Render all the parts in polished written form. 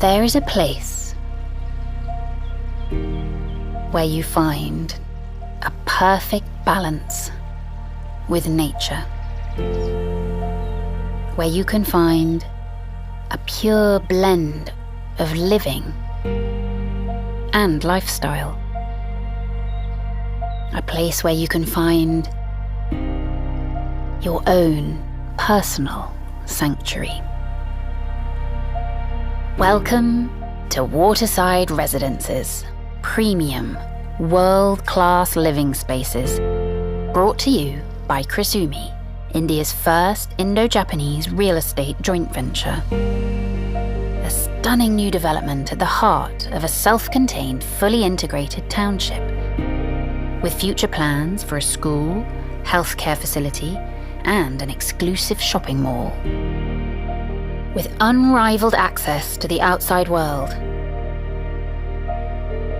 There is a place where you find a perfect balance with nature, where you can find a pure blend of living and lifestyle, a place where you can find your own personal sanctuary. Welcome to Waterside Residences, premium, world-class living spaces, brought to you by Krisumi, India's first Indo-Japanese real estate joint venture. A stunning new development at the heart of a self-contained, fully integrated township, with future plans for a school, healthcare facility, and an exclusive shopping mall. With unrivaled access to the outside world.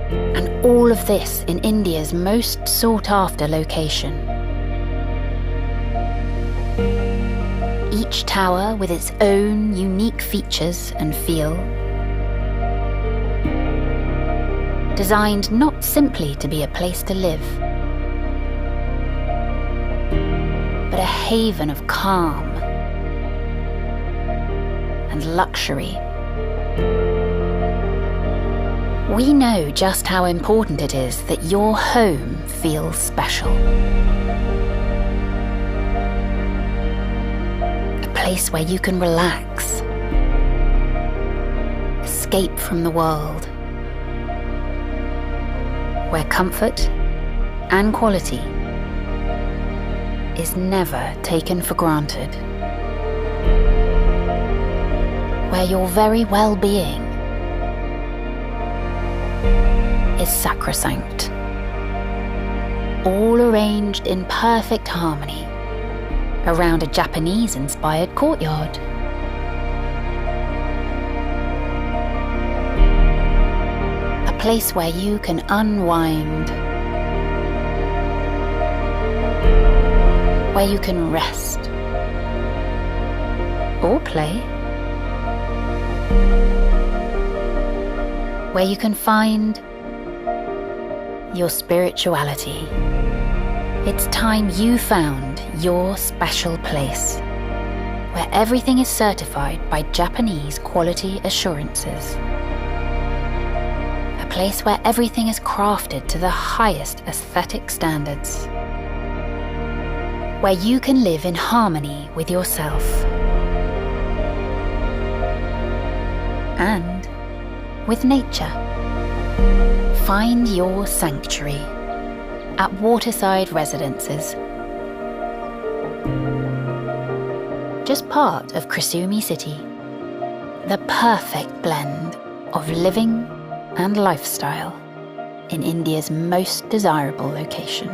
And all of this in India's most sought-after location. Each tower with its own unique features and feel. Designed not simply to be a place to live, but a haven of calm and luxury. We know just how important it is that your home feels special. A place where you can relax, escape from the world, where comfort and quality is never taken for granted, where your very well-being is sacrosanct, all arranged in perfect harmony around a Japanese-inspired courtyard. A place where you can unwind, where you can rest or play, where you can find your spirituality. It's time you found your special place, where everything is certified by Japanese quality assurances. A place where everything is crafted to the highest aesthetic standards, where you can live in harmony with yourself and with nature. Find your sanctuary at Waterside Residences, just part of Krisumi City, the perfect blend of living and lifestyle in India's most desirable location.